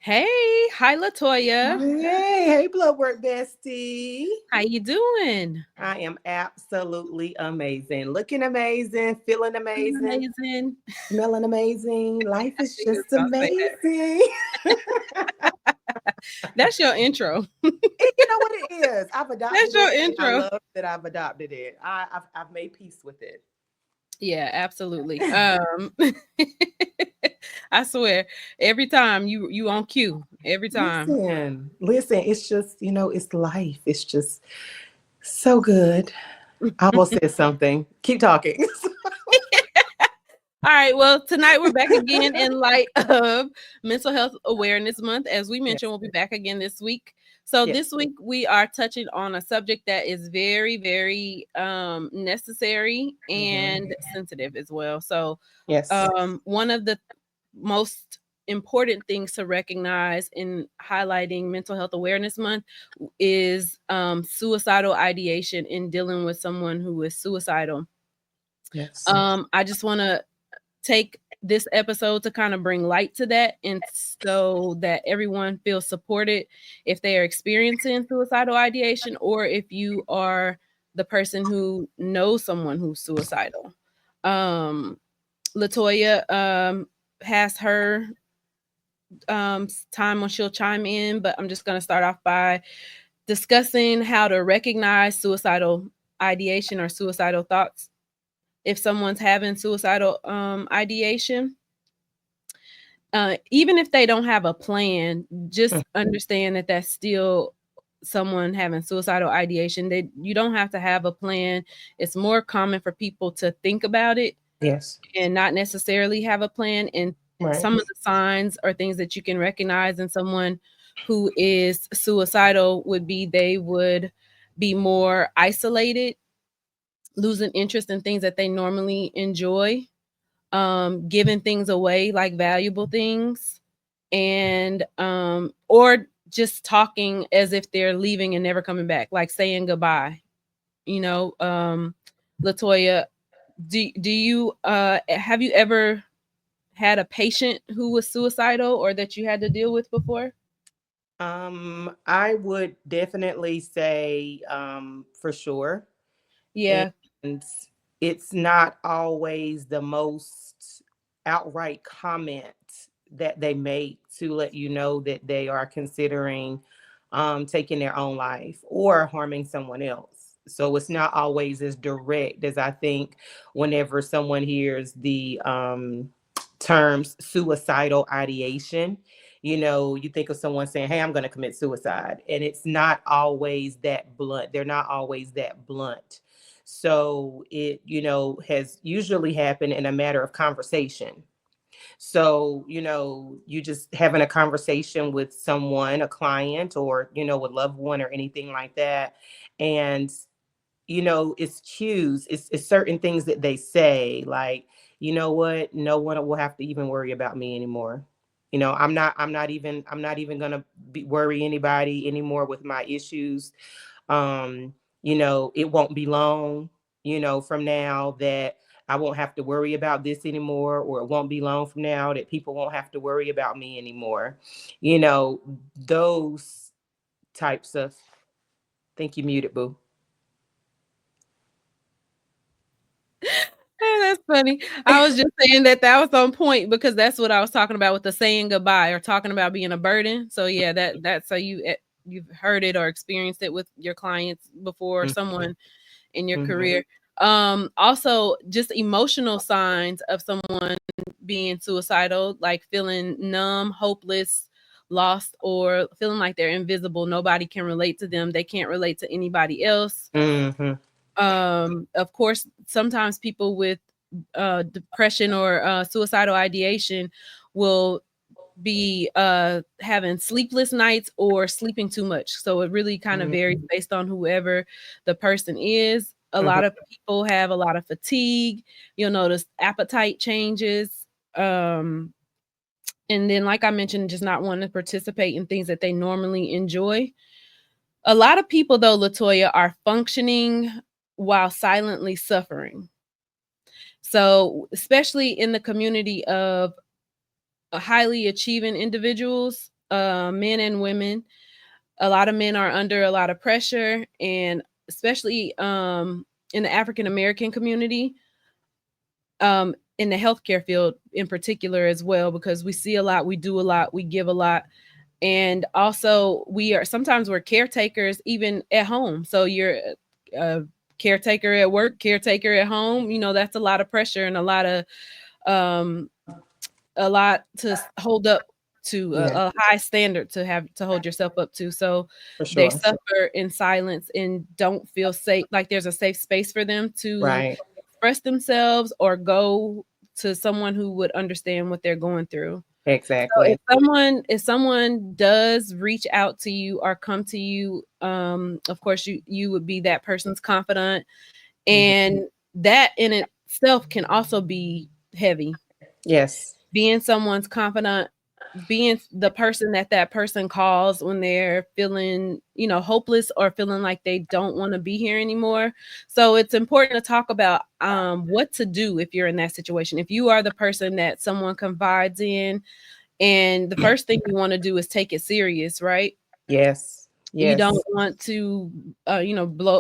Hey, hi Latoya. Hey, blood work bestie. How you doing? I am absolutely amazing. Looking amazing, feeling Doing amazing, amazing. smelling amazing. Life I is knew you was just gonna say amazing. that. That's your intro. You know what it is? I've That's adopted your it and I intro. love that I've adopted it. I've made peace with it. Yeah, absolutely. I swear, every time you on cue. Every time. Listen, it's just, it's life. It's just so good. I almost said something. Keep talking. All right. Well, tonight we're back again in light of Mental Health Awareness Month. As we mentioned, Yes, we'll be back again this week. So yes. this week we are touching on a subject that is very, very necessary Mhm. and sensitive as well. So Yes. one of the most important things to recognize in highlighting Mental Health Awareness Month is suicidal ideation in dealing with someone who is suicidal. Yes. I just want to take this episode to kind of bring light to that and so that everyone feels supported if they are experiencing suicidal ideation or if you are the person who knows someone who's suicidal. Um, Latoya has her time when she'll chime in, but I'm just going to start off by discussing how to recognize suicidal ideation or suicidal thoughts if someone's having suicidal ideation. Even if they don't have a plan, Mm. just understand that that's still someone having suicidal ideation. They You don't have to have a plan. It's more common for people to think about it Yes. and not necessarily have a plan. And Right. some of the signs or things that you can recognize in someone who is suicidal would be they would be more isolated, losing interest in things that they normally enjoy, giving things away like valuable things, and or just talking as if they're leaving and never coming back, like saying goodbye. You know, Latoya, do you have you ever had a patient who was suicidal or that you had to deal with before? I would definitely say for sure. Yeah. And it's not always the most outright comment that they make to let you know that they are considering taking their own life or harming someone else. So it's not always as direct as I think whenever someone hears the terms suicidal ideation. You think of someone saying, "Hey, I'm going to commit suicide." And it's not always that blunt. They're not always that blunt. So it, has usually happened in a matter of conversation. So, you just having a conversation with someone, a client, or, a loved one or anything like that. And, it's cues, it's certain things that they say, like, you know what, no one will have to even worry about me anymore. I'm not even gonna worry anybody anymore with my issues. um it won't be long, from now that I won't have to worry about this anymore, or it won't be long from now that people won't have to worry about me anymore. you know those types of think you muted, boo. That's funny. I was just saying that that was on point because that's what I was talking about with the saying goodbye or talking about being a burden. So yeah, that's so you've heard it or experienced it with your clients before, someone in your Mm-hmm. career. Also just emotional signs of someone being suicidal, like feeling numb, hopeless, lost, or feeling like they're invisible. Nobody can relate to them. They can't relate to anybody else. Mm-hmm. Of course, sometimes people with depression or suicidal ideation will be having sleepless nights or sleeping too much. So it really kind of varies Mm-hmm. based on whoever the person is. A Mm-hmm. lot of people have a lot of fatigue. You'll notice appetite changes. And then, like I mentioned, just not wanting to participate in things that they normally enjoy. A lot of people, though, Latoya, are functioning while silently suffering. So, especially in the community of highly achieving individuals, men and women. A lot of men are under a lot of pressure, and especially in the African American community, in the healthcare field in particular as well, because we see a lot, we do a lot, we give a lot. And also we're caretakers even at home. So you're a caretaker at work, caretaker at home, that's a lot of pressure and um a lot to hold up to, Yeah, a high standard to have to hold yourself up to. So for they sure. suffer in silence and don't feel safe, like there's a safe space for them to Right. express themselves or go to someone who would understand what they're going through. So Exactly. if someone does reach out to you or come to you, of course you would be that person's confidant, Mhm. and that in itself can also be heavy. Yes. Being someone's confidant, being the person that person calls when they're feeling, hopeless or feeling like they don't want to be here anymore. So it's important to talk about what to do if you're in that situation. If you are the person that someone confides in, and the first thing you want to do is take it serious, right? Yes. You don't Yes. want to,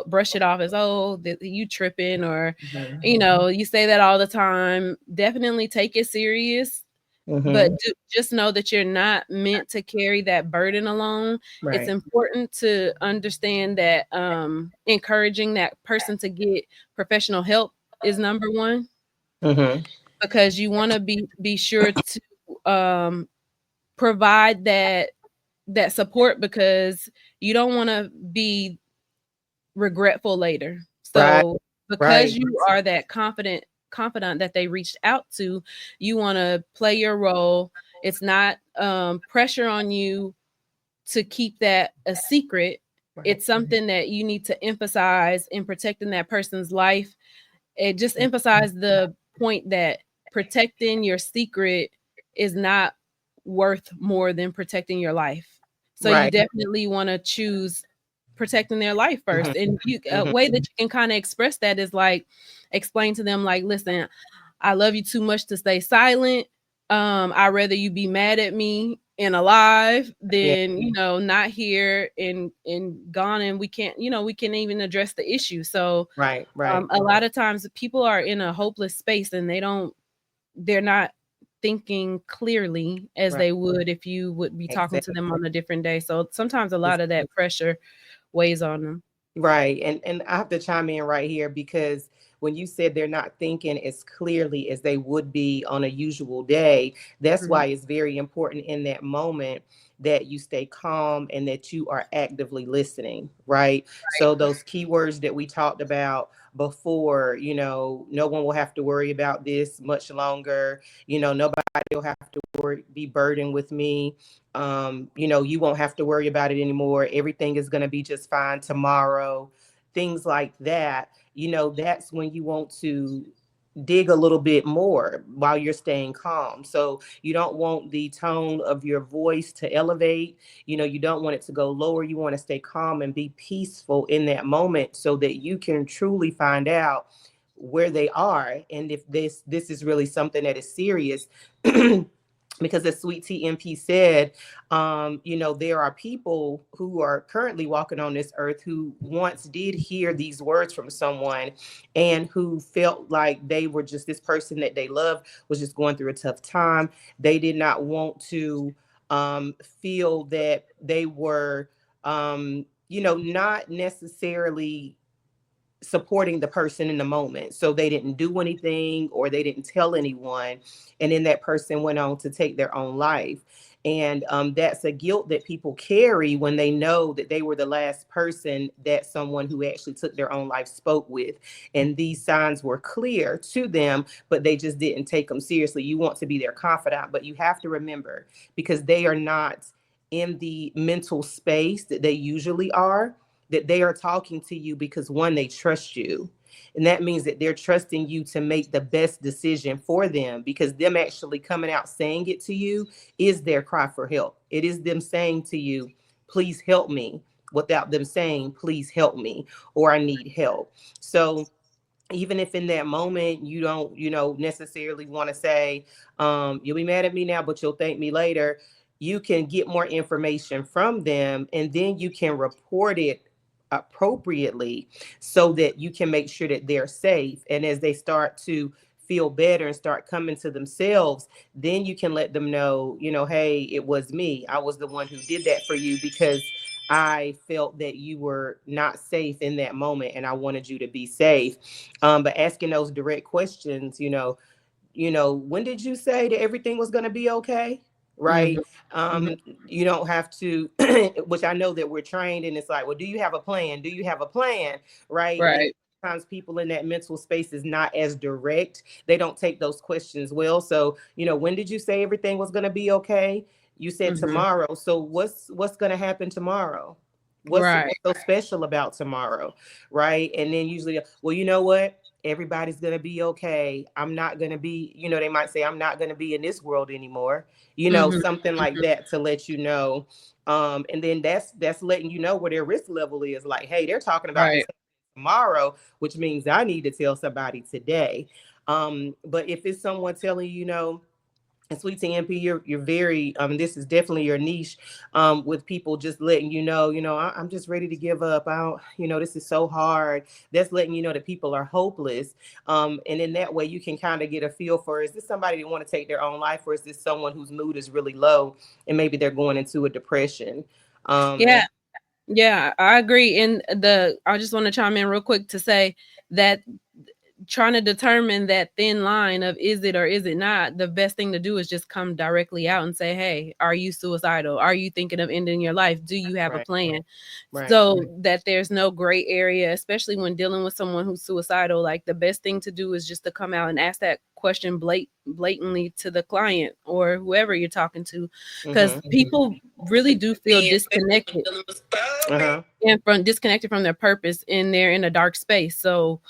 brush it off as, oh, that you tripping, or, Hmm. you say that all the time. Definitely take it serious, but Hmm. just know that you're not meant to carry that burden alone. It's Right. important to understand that encouraging that person to get professional help is number one, Hmm. because you want to be sure to provide that support, because you don't want to be regretful later. Right. So because Right. you are that confidant that they reached out to, you want to play your role. It's not pressure on you to keep that a secret. Right. It's something that you need to emphasize in protecting that person's life. It just emphasize the point that protecting your secret is not worth more than protecting your life. So you Right. definitely want to choose protecting their life Hmm. first. And a Hmm. way that you can kind of express that is like explain to them, like, listen, I love you too much to stay silent. I'd rather you be mad at me and alive Yeah. than, not here and gone, and we can't even address the issue. So Right. Right. a lot of times people are in a hopeless space, and they're not thinking clearly as Right. they would if you would be talking to Exactly. them on a different day. So sometimes a lot of that pressure weighs on them. Right. And I have to chime in right here because when you said they're not thinking as clearly as they would be on a usual day, that's Mhm. why it's very important in that moment that you stay calm and that you are actively listening, right? So those keywords that we talked about before, no one will have to worry about this much longer. Nobody will have to be burdened with me. You won't have to worry about it anymore. Everything is going to be just fine tomorrow. Things like that. That's when you want to dig a little bit more while you're staying calm. So you don't want the tone of your voice to elevate. You don't want it to go lower. You want to stay calm and be peaceful in that moment so that you can truly find out where they are and if this is really something that is serious. Because as Sweet TMP said, there are people who are currently walking on this earth who once did hear these words from someone and who felt like they were just this person that they loved was just going through a tough time. They did not want to feel that they were, not necessarily supporting the person in the moment. So they didn't do anything or they didn't tell anyone. And then that person went on to take their own life. And that's a guilt that people carry when they know that they were the last person that someone who actually took their own life spoke with. And these signs were clear to them, but they just didn't take them seriously. You want to be their confidant, but you have to remember because they are not in the mental space that they usually are, that they are talking to you because one, they trust you. And that means that they're trusting you to make the best decision for them because them actually coming out saying it to you is their cry for help. It is them saying to you, please help me, without them saying, please help me, or I need help. So even if in that moment you don't, necessarily want to say, you'll be mad at me now, but you'll thank me later. you can get more information from them, and then you can report it appropriately so that you can make sure that they're safe. And as they start to feel better and start coming to themselves, then you can let them know, hey, it was me. I was the one who did that for you because I felt that you were not safe in that moment and I wanted you to be safe. But asking those direct questions, when did you say that everything was going to be okay? Mhm. Right. Mhm. You don't have to, which I know that we're trained, and it's like, well, do you have a plan? Do you have a plan? Right. And Right. sometimes people in that mental space is not as direct. They don't take those questions well. So, when did you say everything was going to be okay? You said Mhm. tomorrow. So what's going to happen tomorrow? Right. What's so special about tomorrow? Right. And then usually, well, you know what? Everybody's going to be okay. I'm not going to be, they might say, I'm not going to be in this world anymore, Mhm. something like Mhm. that to let you know. And then that's letting you know where their risk level is. Like, hey, they're talking about this Right. tomorrow, which means I need to tell somebody today. But if it's someone telling you, and Sweet TMP, you're very this is definitely your niche, with people just letting you know, I'm just ready to give up. I don't, this is so hard. That's letting you know that people are hopeless. And in that way you can kind of get a feel for, is this somebody that want to take their own life, or is this someone whose mood is really low and maybe they're going into a depression? Yeah. Yeah, I agree. And I just want to chime in real quick to say that trying to determine that thin line of is it or is it not, the best thing to do is just come directly out and say, hey, are you suicidal? Are you thinking of ending your life? Do you have a Right, plan? right. So that there's no gray area, especially when dealing with someone who's suicidal. Like, the best thing to do is just to come out and ask that question blatantly to the client or whoever you're talking to, because Mm-hmm. people really do feel disconnected Uh-huh. and from disconnected from their purpose, and they're in a dark space. So,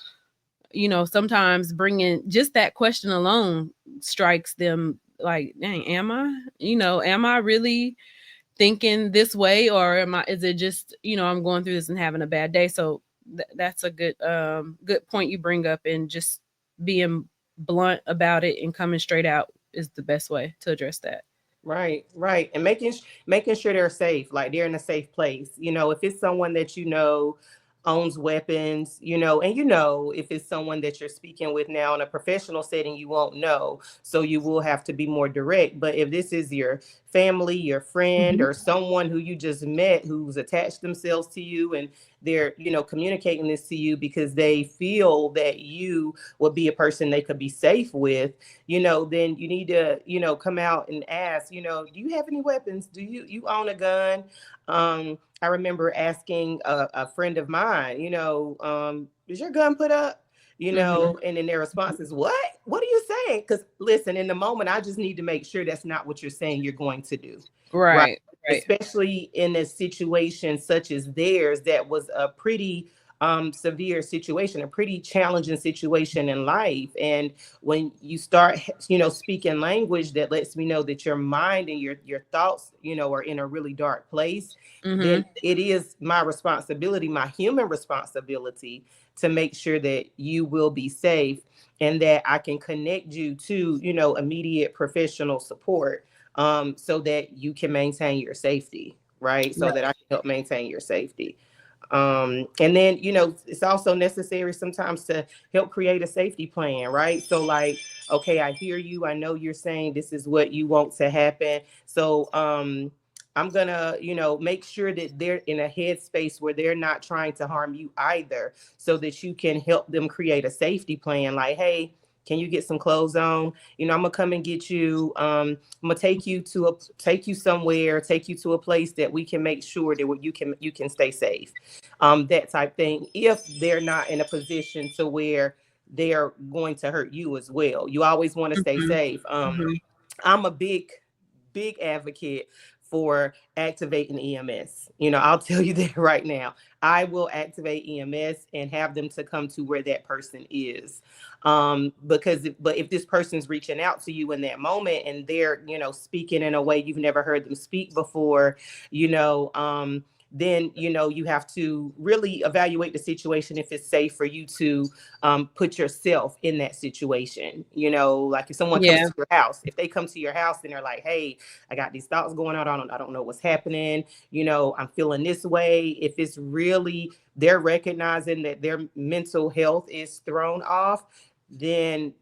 sometimes bringing just that question alone strikes them like, dang, am I really thinking this way, or is it just, I'm going through this and having a bad day? So that's a good point you bring up, and just being blunt about it and coming straight out is the best way to address that. Right, right. And making sure they're safe, like they're in a safe place. If it's someone that owns weapons, and if it's someone that you're speaking with now in a professional setting, you won't know. So you will have to be more direct. But if this is your family, your friend, Mhm. or someone who you just met who's attached themselves to you, and they're, communicating this to you because they feel that you would be a person they could be safe with, then you need to, come out and ask, do you have any weapons? Do you own a gun? I remember asking a friend of mine, is your gun put up? Mhm. And then their response is, what? What are you saying? Because listen, in the moment, I just need to make sure that's not what you're saying you're going to do. Right. Right. Right. Especially in a situation such as theirs, that was a pretty severe situation, a pretty challenging situation in life. And when you start, speaking language that lets me know that your mind and your thoughts, are in a really dark place, then Mhm. it is my responsibility, my human responsibility, to make sure that you will be safe and that I can connect you to, immediate professional support, so that you can maintain your safety, right? So that I can help maintain your safety. And then, it's also necessary sometimes to help create a safety plan, right? So, like, okay, I hear you. I know you're saying this is what you want to happen. So, I'm gonna, make sure that they're in a headspace where they're not trying to harm you either, so that you can help them create a safety plan. Like, hey, can you get some clothes on? I'm gonna come and get you. I'm gonna take you somewhere, take you to a place that we can make sure that you can stay safe. That type thing. If they're not in a position to where they're going to hurt you as well, you always want to stay Mhm. safe. Mhm. I'm a big advocate for activating EMS. I'll tell you that right now. I will activate EMS and have them to come to where that person is. But if this person's reaching out to you in that moment and they're, speaking in a way you've never heard them speak before, you know, um, then you have to really evaluate the situation if it's safe for you to put yourself in that situation. Like if someone comes Yeah. to your house, if they come to your house and they're like, hey, I got these thoughts going on, I don't know what's happening, I'm feeling this way. If it's really they're recognizing that their mental health is thrown off, then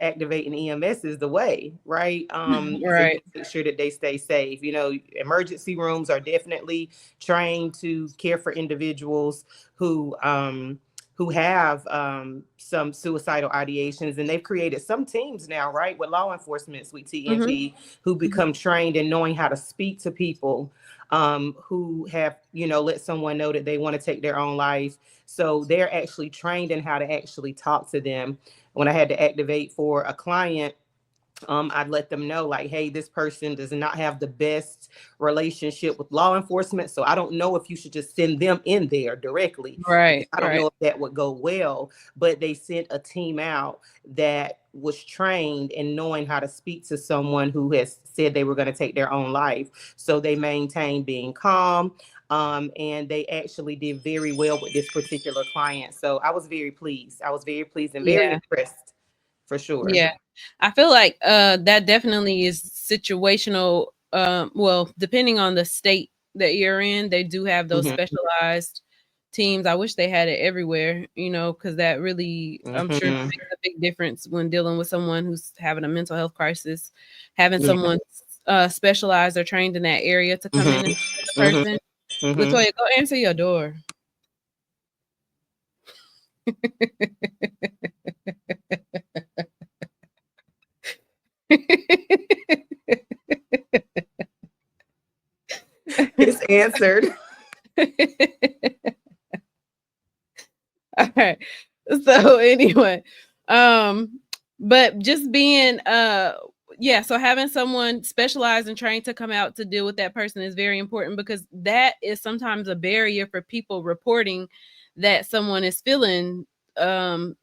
activating EMS is the way, right? For you Right. to make sure that they stay safe. Emergency rooms are definitely trained to care for individuals who have some suicidal ideations, and they've created some teams now, right, with law enforcement, sweet Mm-hmm. TNT, who Mm-hmm. become trained in knowing how to speak to people who have, let someone know that they want to take their own life. So they're actually trained in how to actually talk to them. When I had to activate for a client, I'd let them know, like, hey, this person does not have the best relationship with law enforcement. So I don't know if you should just send them in there directly, because Right. I don't Right. know if that would go well. But they sent a team out that was trained in knowing how to speak to someone who has said they were going to take their own life. So they maintained being calm. And they actually did very well with this particular client. So I was very pleased. I was very pleased and very Yeah. impressed, for sure. Yeah. I feel like that definitely is situational. Well, depending on the state that you're in, they do have those Hmm. specialized teams. I wish they had it everywhere, because that really, I'm sure, Hmm. makes a big difference when dealing with someone who's having a mental health crisis. Having Yeah. someone specialized or trained in that area to come in Hmm. and see the Hmm. person. Hmm. Latoya, go answer your door. It's answered. All right. So anyway, um, but just being yeah, so having someone specialized and trained to come out to deal with that person is very important, because that is sometimes a barrier for people reporting that someone is feeling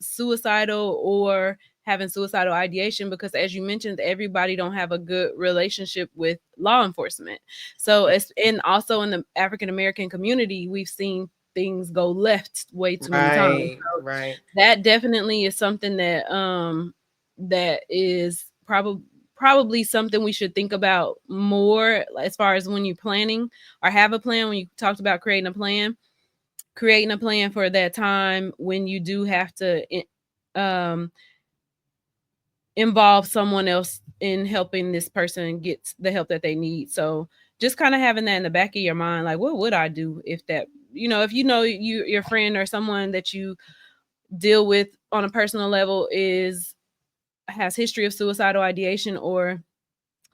suicidal or having suicidal ideation, because as you mentioned, everybody don't have a good relationship with law enforcement. So it's, and also in the African American community, we've seen things go left way too many times. Right, So right, that definitely is something that that is probably something we should think about more, as far as when you're planning or have a plan. When you talked about creating a plan for that time when you do have to um involve someone else in helping this person get the help that they need. So just kind of having that in the back of your mind, like, what would I do if that, if your friend or someone that you deal with on a personal level has history of suicidal ideation or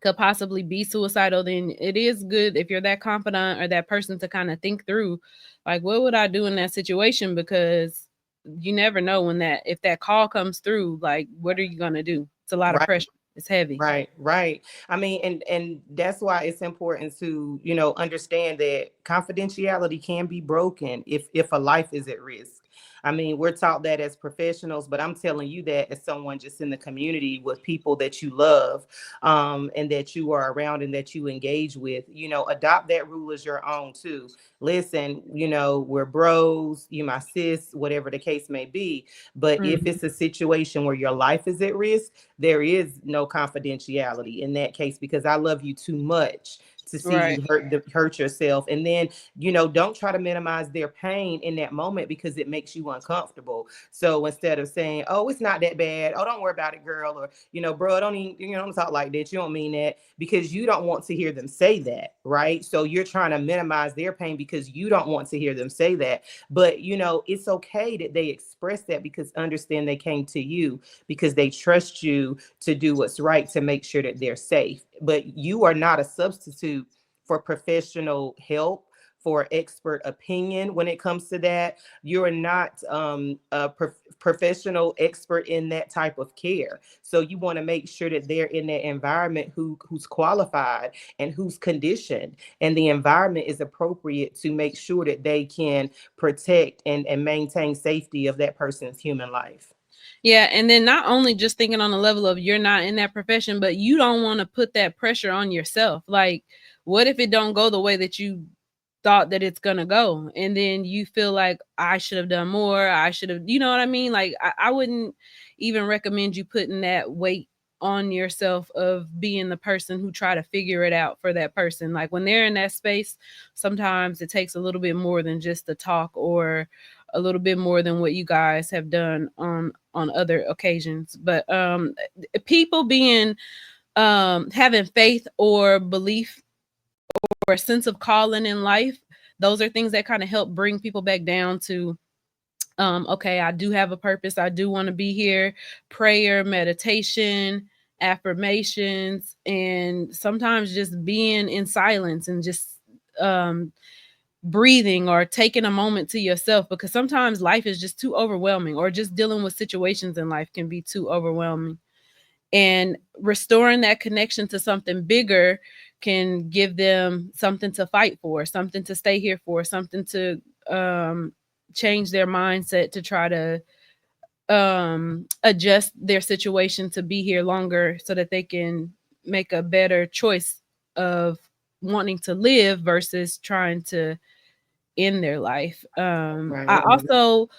could possibly be suicidal, then it is good if you're that confidant or that person to kind of think through, like, what would I do in that situation? Because you never know when if that call comes through, like, what are you going to do? It's a lot of right. pressure. It's heavy. Right, right. I mean, and that's why it's important to, understand that confidentiality can be broken if a life is at risk. I mean, we're taught that as professionals, but I'm telling you that as someone just in the community with people that you love, and that you are around and that you engage with, adopt that rule as your own too. Listen, we're bros, you my sis, whatever the case may be. But if Mhm. it's a situation where your life is at risk, there is no confidentiality in that case, because I love you too much to see Right. you hurt yourself. And then, don't try to minimize their pain in that moment, because it makes you uncomfortable. So instead of saying, oh, it's not that bad, oh, don't worry about it, girl, or, bro, don't even, don't talk like that, you don't mean that, because you don't want to hear them say that, right? So you're trying to minimize their pain because you don't want to hear them say that. But it's okay that they express that, because understand they came to you because they trust you to do what's right to make sure that they're safe. But you are not a substitute for professional help, for expert opinion when it comes to that. You're not a professional expert in that type of care. So you want to make sure that they're in that environment who's qualified and who's conditioned, and the environment is appropriate to make sure that they can protect and maintain safety of that person's human life. Yeah, and then not only just thinking on the level of you're not in that profession, but you don't want to put that pressure on yourself. Like, what if it don't go the way that you thought that it's gonna go, and then you feel like I should have done more, I should have, you know what I mean? Like I wouldn't even recommend you putting that weight on yourself of being the person who try to figure it out for that person. Like when they're in that space, sometimes it takes a little bit more than just the talk, or a little bit more than what you guys have done on other occasions. But people being having faith or belief or a sense of calling in life, those are things that kind of help bring people back down to okay, I do have a purpose, I do want to be here. Prayer, meditation, affirmations, and sometimes just being in silence and just um breathing or taking a moment to yourself, because sometimes life is just too overwhelming, or just dealing with situations in life can be too overwhelming. And restoring that connection to something bigger can give them something to fight for, something to stay here for, something to um change their mindset to try to adjust their situation to be here longer, so that they can make a better choice of wanting to live versus trying to end their life. I Right. also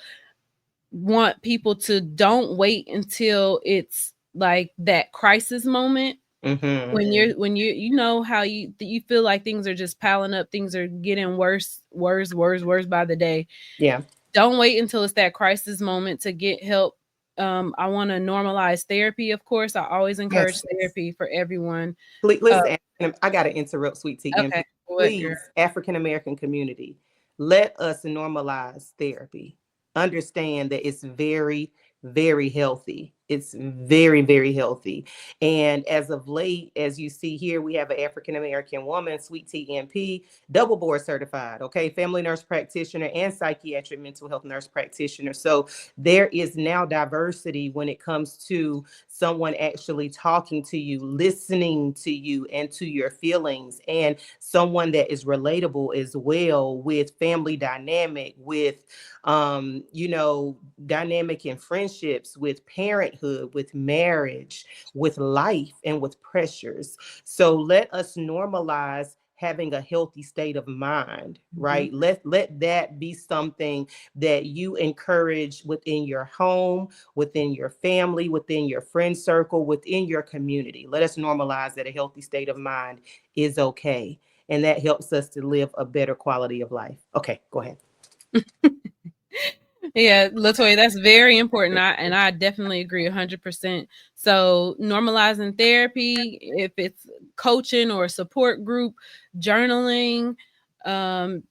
want people to don't wait until it's like that crisis moment, Mm-hmm. when you know how you feel like things are just piling up, things are getting worse, worse, worse, worse by the day. Yeah. Don't wait until it's that crisis moment to get help. I want to normalize therapy, of course. I always encourage Yes. therapy for everyone. Please, uh, listen, I got to interrupt, Sweet Tea okay, MP. what girl? Please, African American community, let us normalize therapy. Understand that it's very, very healthy. It's very, very healthy. And as of late, as you see here, we have an African American woman, Sweet Tea MP, double board certified, okay, family nurse practitioner and psychiatric mental health nurse practitioner. So there is now diversity when it comes to someone actually talking to you, listening to you and to your feelings, and someone that is relatable as well, with family dynamic, with dynamic in friendships, with parenthood, with marriage, with life, and with pressures. So let us normalize having a healthy state of mind, Mhm. right? Let that be something that you encourage within your home, within your family, within your friend circle, within your community. Let us normalize that a healthy state of mind is okay. And that helps us to live a better quality of life. Okay, go ahead. Yeah, Latoya, that's very important. I definitely agree 100%. So normalizing therapy, if it's coaching or a support group, journaling,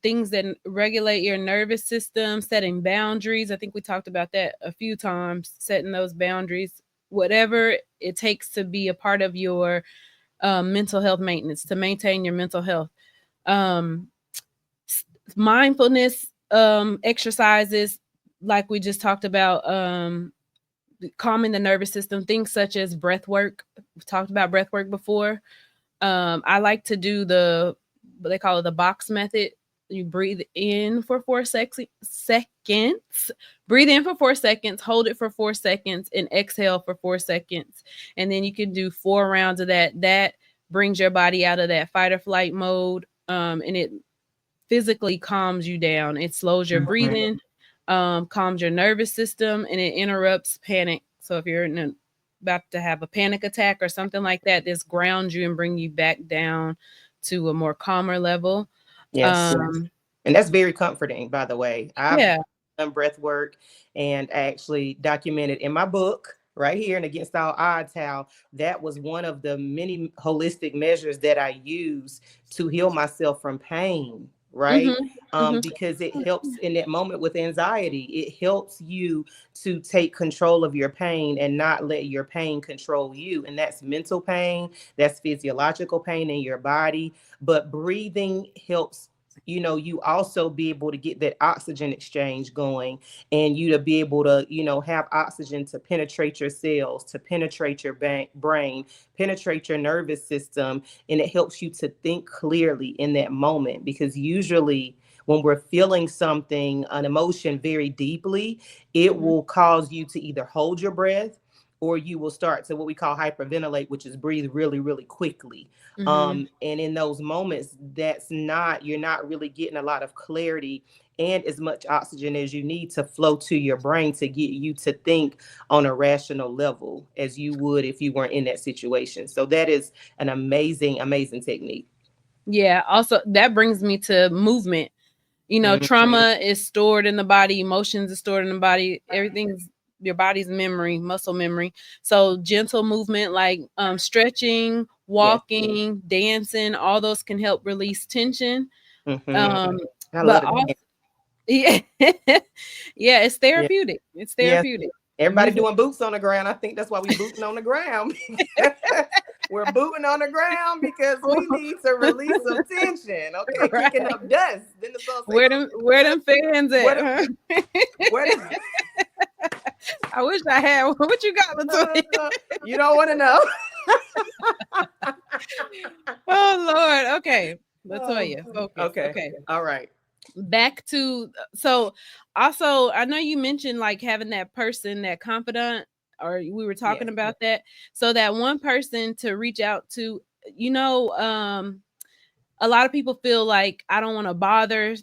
things that regulate your nervous system, setting boundaries. I think we talked about that a few times, setting those boundaries, whatever it takes to be a part of your mental health maintenance, to maintain your mental health. Um, Mindfulness exercises, like we just talked about, calming the nervous system, things such as breath work. We've talked about breath work before. I like to do what they call it, the box method. You breathe in for 4 seconds, breathe in for 4 seconds, hold it for 4 seconds, and exhale for 4 seconds. And then you can do 4 rounds of that. That brings your body out of that fight or flight mode. And it physically calms you down. It slows your Mhm. breathing, calms your nervous system, and it interrupts panic. So if you're about to have a panic attack or something like that, this grounds you and bring you back down to a more calmer level. Yes. Um, And that's very comforting, by the way. I've yeah. done breath work and actually documented in my book right here and Against All Odds how that was one of the many holistic measures that I use to heal myself from pain, Hmm. right? Hmm. Because it helps in that moment with anxiety. It helps you to take control of your pain and not let your pain control you. And that's mental pain, that's physiological pain in your body. But breathing helps, you also be able to get that oxygen exchange going, and you to be able to, have oxygen to penetrate your cells, to penetrate your brain, penetrate your nervous system. And it helps you to think clearly in that moment, because usually when we're feeling something, an emotion very deeply, it Hmm. will cause you to either hold your breath, or you will start to what we call hyperventilate, which is breathe really, really quickly. Mm-hmm. And in those moments, you're not really getting a lot of clarity and as much oxygen as you need to flow to your brain to get you to think on a rational level as you would if you weren't in that situation. So that is an amazing, amazing technique. Yeah. Also, that brings me to movement. You know, Mhm. trauma is stored in the body, emotions are stored in the body, everything's your body's memory, muscle memory. So gentle movement like stretching, Yes. walking, dancing, all those can help release tension. Hmm. Um, I love but it. also, yeah, yeah, it's Yeah. therapeutic. It's Yes. therapeutic. Everybody Movement. doing boots on the ground. I think that's why we booting on the ground. We're booting on the ground because we need to release some tension. Okay, kicking Right. up dust. Then the song say, "Don't kick up Where dust." them fans What? at, huh? What? I wish I had one. What you got, Latoya? You don't want to know. Oh Lord. Okay. Oh, Latoya, focus. okay. Okay. All right. Back to so also I know you mentioned like having that person, that confidant, or we were talking Yes. about that. So that one person to reach out to, you know, a lot of people feel like I don't want to bother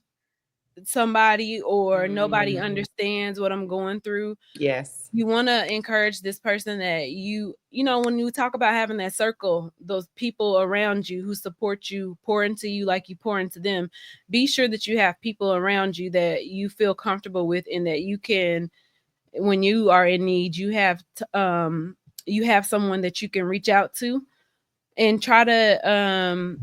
somebody or nobody Mm, understands what I'm going through. yes. You want to encourage this person that you know, when you talk about having that circle, those people around you who support you, pour into you like you pour into them, be sure that you have people around you that you feel comfortable with and that you can, when you are in need, you have someone that you can reach out to and try to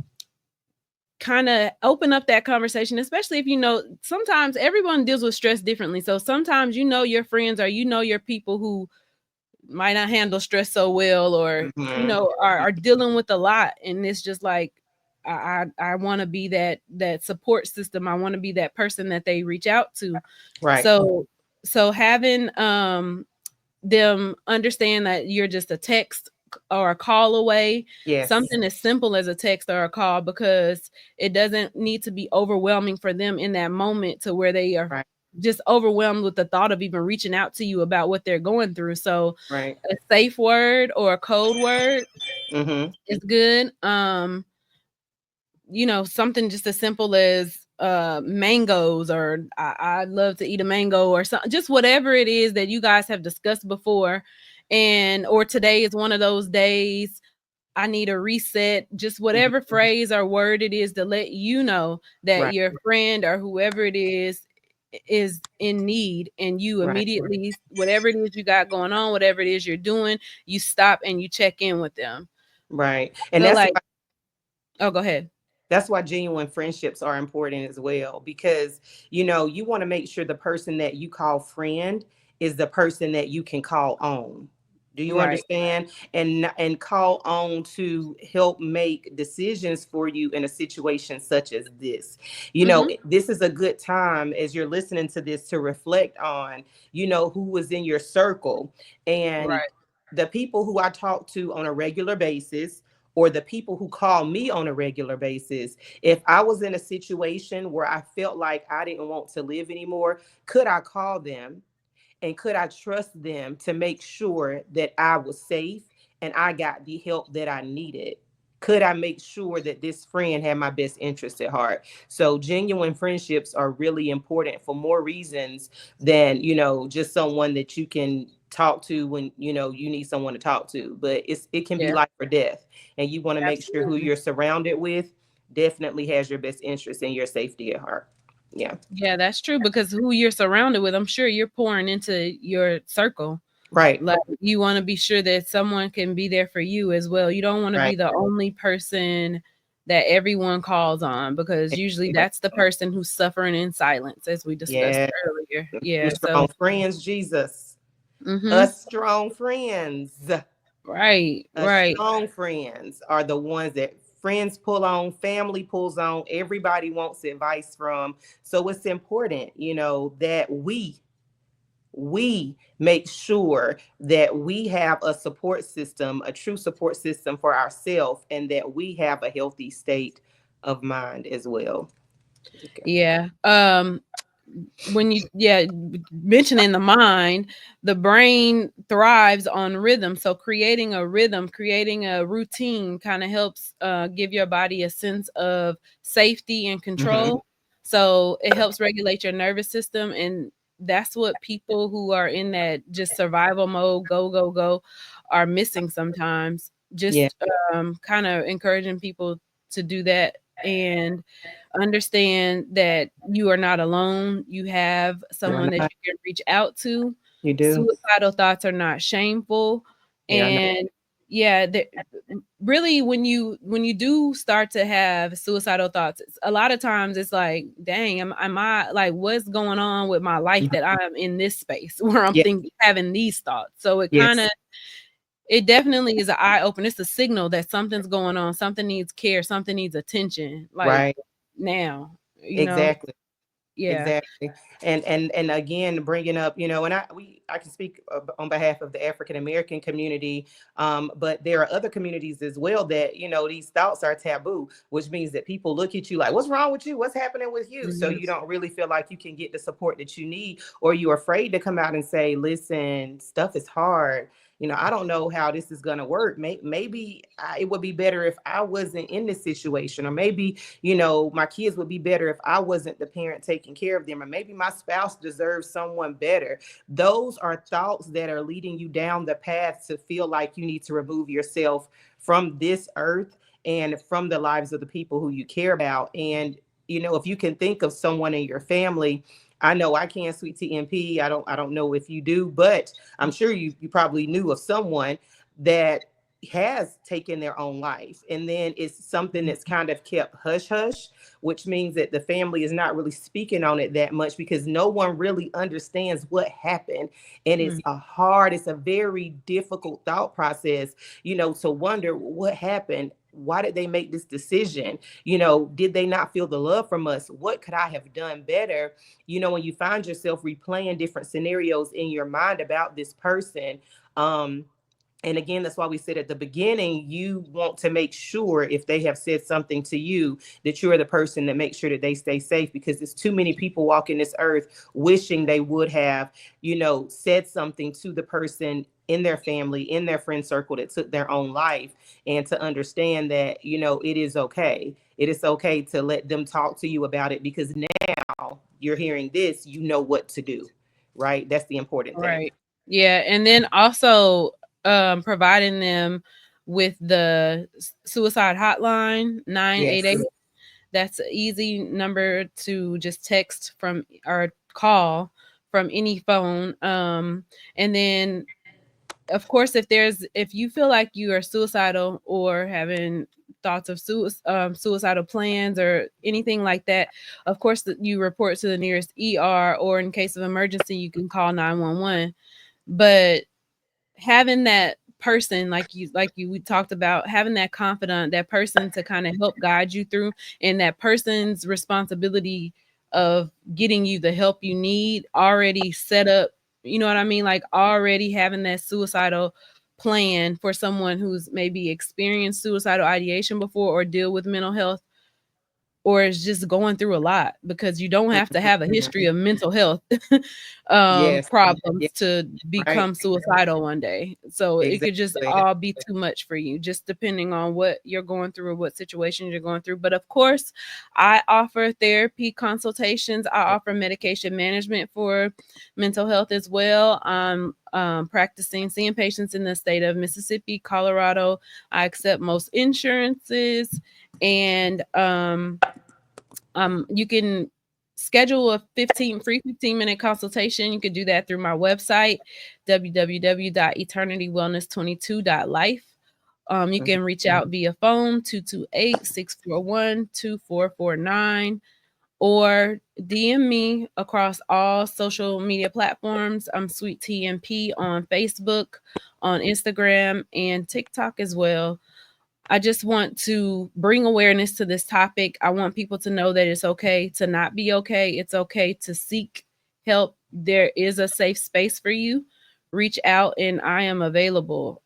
kind of open up that conversation, especially if you know sometimes everyone deals with stress differently. So sometimes you know your friends or you know your people who might not handle stress so well, or you Hmm. know are dealing with a lot, and it's just like I want to be that support system. I want to be that person that they reach out to. Right. So having them understand that you're just a text or a call away, Yes. something as simple as a text or a call, because it doesn't need to be overwhelming for them in that moment to where they are Right. just overwhelmed with the thought of even reaching out to you about what they're going through. So Right. a safe word or a code word Hmm. is good. You know, something just as simple as mangoes, or I love to eat a mango, or something, just whatever it is that you guys have discussed before. And or today is one of those days, I need a reset, just whatever Hmm. phrase or word it is to let you know that Right. your friend or whoever it is in need, and you Right. immediately, whatever it is you got going on, whatever it is you're doing, you stop and you check in with them. Right. And So that's like, oh, go ahead. that's why genuine friendships are important as well, because you want to make sure the person that you call friend is the person that you can call on. Do you Right. understand? And call on to help make decisions for you in a situation such as this. Mhm. This is a good time as you're listening to this to reflect on who was in your circle, and Right. the people who I talk to on a regular basis, or the people who call me on a regular basis. If I was in a situation where I felt like I didn't want to live anymore, could I call them and could I trust them to make sure that I was safe and I got the help that I needed? Could I make sure that this friend had my best interest at heart? So genuine friendships are really important for more reasons than, just someone that you can talk to when, you need someone to talk to. But it can be Yeah, life or death. And you want to make sure who absolutely. you're surrounded with definitely has your best interest and your safety at heart. Yeah. Yeah, that's true, because who you're surrounded with, I'm sure you're pouring into your circle. Right. Like, you wanna be sure that someone can be there for you as well. You don't wanna be Right. the only person that everyone calls on, because usually Right. that's the person who's suffering in silence, as we discussed Yeah. earlier. Them Yeah, strong so friends, Jesus. mhm. Us strong friends. Right, Us right. strong friends are the ones that friends pull on, family pulls on, everybody wants advice from. So it's important, that we make sure that we have a support system, a true support system for ourselves, and that we have a healthy state of mind as well. Okay. Yeah. when you mentioning the mind, the brain thrives on rhythm. So creating a rhythm, creating a routine kind of helps give your body a sense of safety and Mm-hmm. control. So it helps regulate your nervous system, and that's what people who are in that just survival mode, go go go, are missing sometimes. Yeah, Just kind of encouraging people to do that and understand that you are not alone. You have you're someone that not. you can reach out to. You do. Suicidal thoughts are not shameful. Yeah, I know. And yeah, really when you do start to have suicidal thoughts, a lot of times it's like, dang, am I like, what's going on with my life Mhm. that I'm in this space where I'm Yeah. thinking, having these thoughts? So it kind Yes. of, it definitely is an eye opener. It's a signal that something's going on, something needs care, something needs attention, like Right. now, Exactly. yeah. Exactly. And again, bringing up, and I can speak on behalf of the African American community, but there are other communities as well that these thoughts are taboo, which means that people look at you like, "What's wrong with you? What's happening with you?" So Mhm. you don't really feel like you can get the support that you need, or you're afraid to come out and say, "Listen, stuff is hard. I don't know how this is going to work. Maybe it would be better if I wasn't in this situation, or maybe my kids would be better if I wasn't the parent taking care of them, or maybe my spouse deserves someone better." Those are thoughts that are leading you down the path to feel like you need to remove yourself from this earth and from the lives of the people who you care about. And if you can think of someone in your family, I know I can, sweet TMP. I don't know if you do, but I'm sure you probably knew of someone that has taken their own life, and then it's something that's kind of kept hush hush, which means that the family is not really speaking on it that much because no one really understands what happened. And Mm. it's a very difficult thought process, to wonder what happened. Why did they make this decision? Did they not feel the love from us? What could I have done better? When you find yourself replaying different scenarios in your mind about this person, and again, that's why we said at the beginning, you want to make sure if they have said something to you, that you're the person that makes sure that they stay safe, because there's too many people walking this earth wishing they would have, said something to the person in their family, in their friend circle that took their own life, and to understand that, it is okay. It is okay to let them talk to you about it, because now you're hearing this, you know what to do, right? That's the important thing. Right. Yeah, and then also providing them with the suicide hotline Yes. 988. That's an easy number to just text from or call from any phone. And then of course, if you feel like you are suicidal or having thoughts of suicidal plans or anything like that, of course you report to the nearest ER, or in case of emergency you can call 911. But having that person, like you we talked about, having that confidant, that person to kind of help guide you through, and that person's responsibility of getting you the help you need already set up, you know what I mean, like already having that suicidal plan for someone who's maybe experienced suicidal ideation before or deal with mental health, or is just going through a lot, because you don't have to have a history of mental health Yes. problems Yes. to Right. become suicidal one day. So it could just Exactly. all be too much for you, just depending on what you're going through or what situations you're going through. But of course, I offer therapy consultations. I offer medication management for mental health as well. I'm practicing, seeing patients in the state of Mississippi, Colorado. I accept most insurances, and you can schedule a 15-minute consultation. You could do that through my website, www.eternitywellness22.life. You Mhm. can reach out via phone 228-641-2449, or DM me across all social media platforms. I'm Sweet TMP on Facebook, on Instagram, and TikTok as well. I just want to bring awareness to this topic. I want people to know that it's okay to not be okay. It's okay to seek help. There is a safe space for you. Reach out and I am available.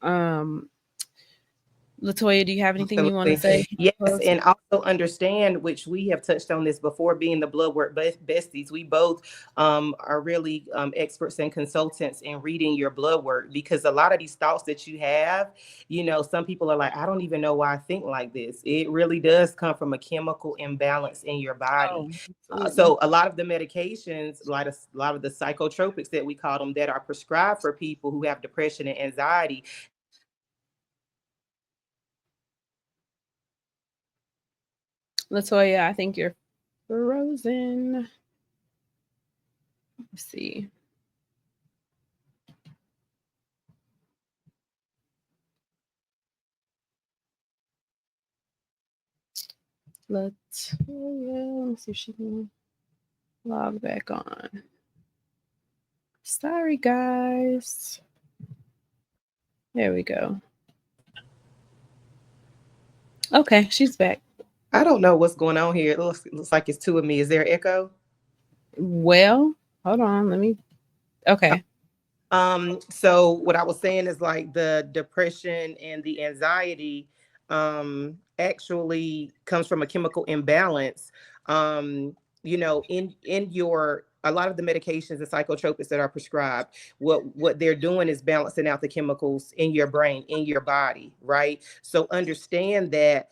Latoya, do you have anything you want to Absolutely. say? Yes, and also understand, which we have touched on this before, being the blood work besties, we both are really experts and consultants in reading your blood work, because a lot of these thoughts that you have, some people are like, I don't even know why I think like this. It really does come from a chemical imbalance in your body. Oh, absolutely. So a lot of the medications, a lot of the psychotropics that we call them, that are prescribed for people who have depression and anxiety, Latoya, I think you're frozen. Let's see. Latoya, let's see if she can log back on. Sorry, guys. There we go. Okay, she's back. I don't know what's going on here. It looks like it's two of me. Is there echo? Well, hold on. Let me. Okay. So what I was saying is, like, the depression and the anxiety actually comes from a chemical imbalance. In your a lot of the medications and psychotropics that are prescribed, what they're doing is balancing out the chemicals in your brain, in your body, right? So understand that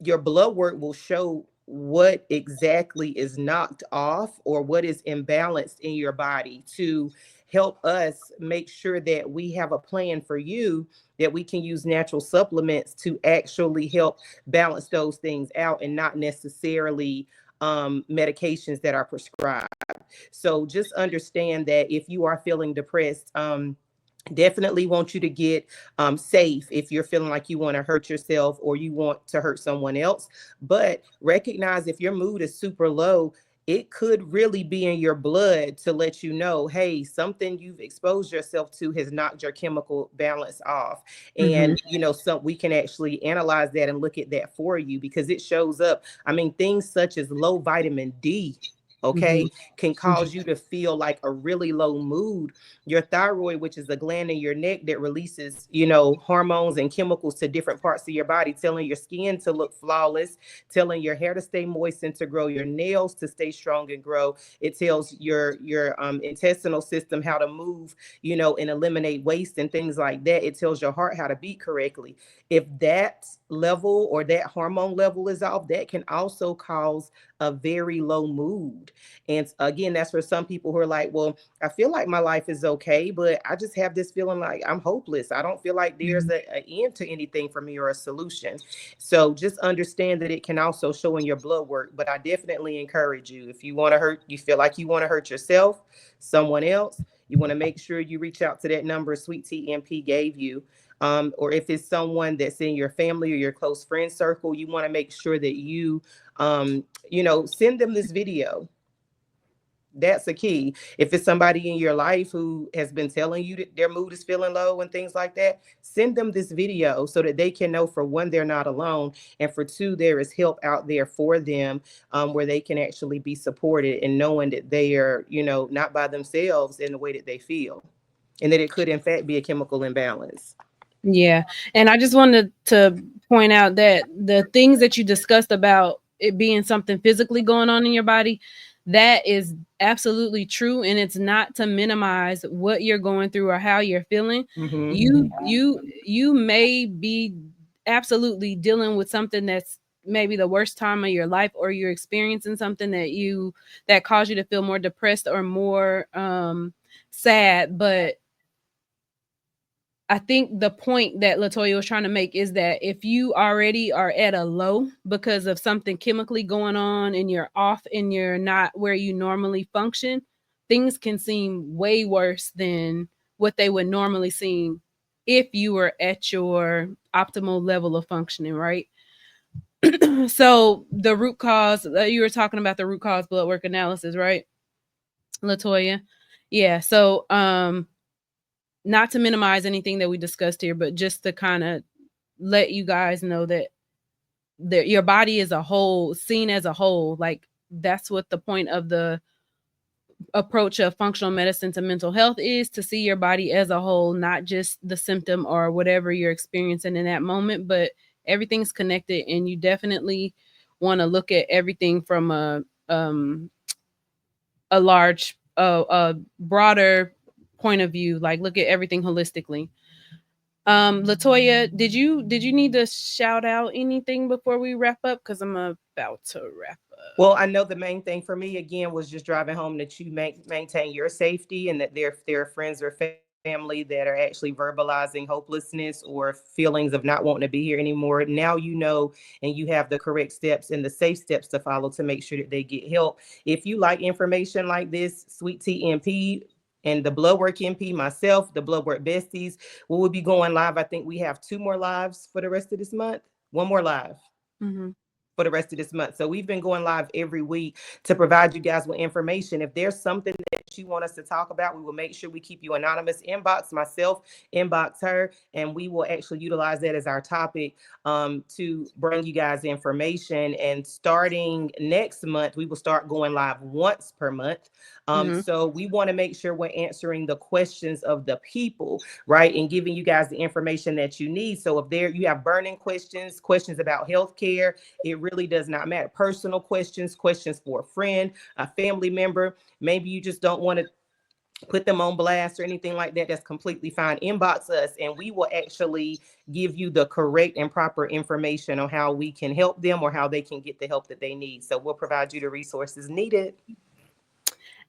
your blood work will show what exactly is knocked off or what is imbalanced in your body, to help us make sure that we have a plan for you, that we can use natural supplements to actually help balance those things out, and not necessarily medications that are prescribed. So just understand that if you are feeling depressed, definitely want you to get safe if you're feeling like you want to hurt yourself or you want to hurt someone else. But recognize, if your mood is super low, it could really be in your blood to let you know, hey, something you've exposed yourself to has knocked your chemical balance off. Mm-hmm. And some we can actually analyze that and look at that for you, because it shows up. I mean, things such as low vitamin D, Mm-hmm. okay, can cause you to feel like a really low mood. Your thyroid, which is the gland in your neck that releases, hormones and chemicals to different parts of your body, telling your skin to look flawless, telling your hair to stay moist and to grow, your nails to stay strong and grow. It tells your intestinal system how to move, and eliminate waste and things like that. It tells your heart how to beat correctly. If that level or that hormone level is off, that can also cause a very low mood. And again, that's for some people who are like, well, I feel like my life is okay, but I just have this feeling like I'm hopeless. I don't feel like there's an end to anything for me or a solution. So just understand that it can also show in your blood work. But I definitely encourage you, if you feel like you want to hurt yourself, someone else, you want to make sure you reach out to that number Sweet Tea MP gave you. Or if it's someone that's in your family or your close friend circle, you want to make sure that send them this video. That's a key. If it's somebody in your life who has been telling you that their mood is feeling low and things like that, send them this video so that they can know, for one, they're not alone, and for two, there is help out there for them, where they can actually be supported, and knowing that they are, not by themselves in the way that they feel, and that it could in fact be a chemical imbalance. Yeah. And I just wanted to point out that the things that you discussed about it being something physically going on in your body, that is absolutely true. And it's not to minimize what you're going through or how you're feeling. Hmm. You may be absolutely dealing with something that's maybe the worst time of your life, or you're experiencing something that caused you to feel more depressed or more sad. But I think the point that Latoya was trying to make is that if you already are at a low because of something chemically going on, and you're off and you're not where you normally function, things can seem way worse than what they would normally seem if you were at your optimal level of functioning, right? So the root cause, you were talking about the root cause blood work analysis, right, Latoya? Yeah. So not to minimize anything that we discussed here, but just to kind of let you guys know that your body is a whole, seen as a whole. Like, that's what the point of the approach of functional medicine to mental health is to see your body as a whole, not just the symptom or whatever you're experiencing in that moment, but everything's connected, and you definitely want to look at everything from a large a broader point of view, like look at everything holistically. Latoya, did you need to shout out anything before we wrap up, because I'm about to wrap up. Well, I know the main thing for me again was just driving home that you maintain your safety, and that there are friends or family that are actually verbalizing hopelessness or feelings of not wanting to be here anymore. Now you know, and you have the correct steps and the safe steps to follow to make sure that they get help. If you like information like this, Sweet Tea MP and the Bloodwork MP, myself, the Bloodwork Besties, we will be going live. I think we have 2 more lives for the rest of this month. 1 more live. Mm-hmm. For the rest of this month. So we've been going live every week to provide you guys with information. If there's something that you want us to talk about, we will make sure we keep you anonymous. Inbox myself, inbox her, and we will actually utilize that as our topic to bring you guys information. And starting next month, we will start going live once per month. So we want to make sure we're answering the questions of the people, right? And giving you guys the information that you need. So if you have burning questions about healthcare, it really does not matter. Personal questions for a friend, a family member. Maybe you just don't want to put them on blast or anything like that. That's completely fine. Inbox us and we will actually give you the correct and proper information on how we can help them or how they can get the help that they need. So we'll provide you the resources needed.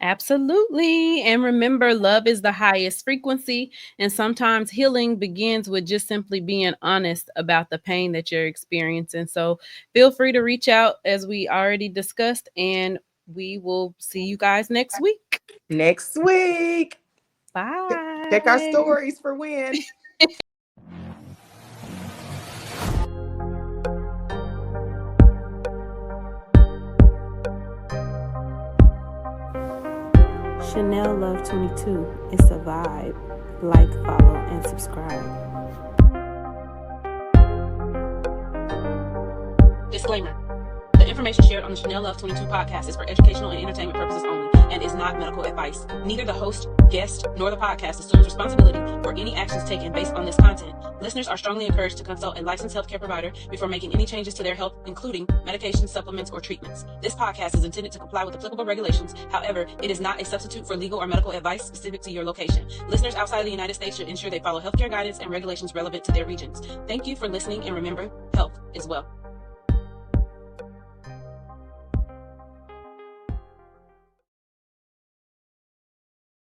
Absolutely. And remember, love is the highest frequency. And sometimes healing begins with just simply being honest about the pain that you're experiencing. So feel free to reach out, as we already discussed, and we will see you guys next week. Next week. Bye. Check our stories for when. Chanell Love 22. It's a vibe. Like, follow, and subscribe. Disclaimer. The information shared on the Chanell Love 22 podcast is for educational and entertainment purposes only and is not medical advice. Neither the host, guest, nor the podcast assumes responsibility for any actions taken based on this content. Listeners are strongly encouraged to consult a licensed healthcare provider before making any changes to their health, including medications, supplements, or treatments. This podcast is intended to comply with applicable regulations. However, it is not a substitute for legal or medical advice specific to your location. Listeners outside of the United States should ensure they follow healthcare guidance and regulations relevant to their regions. Thank you for listening, and remember, health is wealth.